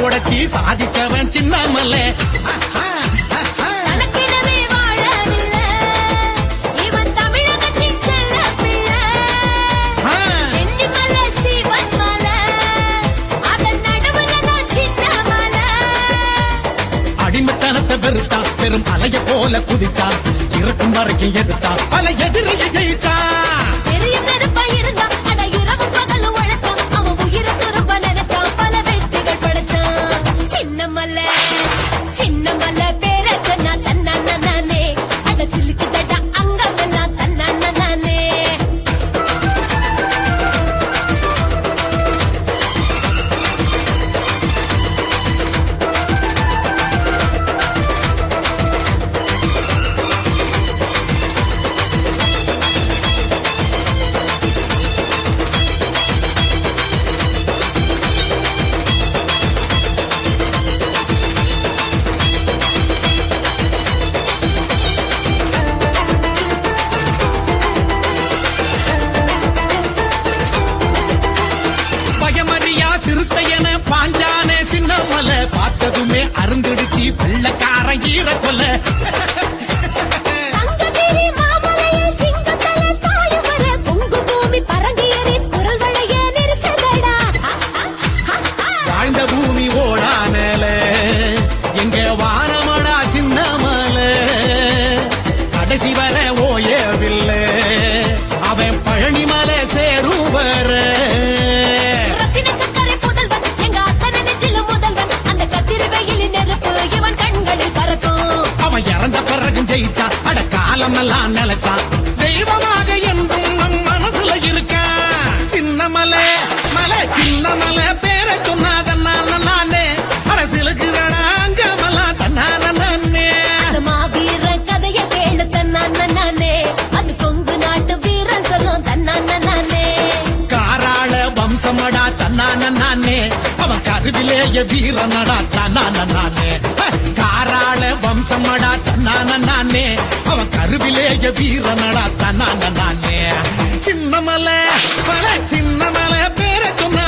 உடைச்சி சாதிச்சவன் சின்னமலை. அடிமத்தனத்தை வெறுத்தா பெரும் அலைய போல குதிச்சா இருக்கும் வரைக்கும் எதிர்த்தா பல எதிரிய ஜெயிச்சா. சின்னமல்ல பேர சொன்னா தன்னான நானே அட சிலுக்குதடா அங்கமெல்லாம் தன்னான நானே. சிறுத்தையன பாஞ்சானே சின்னமலை பார்த்ததுமே அருந்திடுச்சி வெள்ளக்காரன் ஈர கொல்ல. வாழ்ந்த பூமி ஓடானல எங்க வானமடா சின்னமலை கடைசி வர ஓயவில்லை அவன் பழனிமலை சேருவர. இறந்த பிறகு ஜெயிச்சா அட காலமெல்லாம் நிலைச்சா தெய்வமாக என்றும் நம் மனசுல இருக்க. சின்னமலை மலை சின்னமலை பேரை சொன்னாதே அரசியலுக்கு அங்கமெல்லாம் தன்னானே. மாவீர கதைய கேளு தன்னானே அது கொங்கு நாட்டு வீரன் சொல்லும் தன்னானே. காராள வம்சமடா தன்னானே அவன் கருவிலேய வீரனடா தன்னானே. காராள வம்சமடா தன்னானே அவன் கருவிலேய வீரனடா தன்னானே. சின்னமலை சின்னமலை பேரை சொன்ன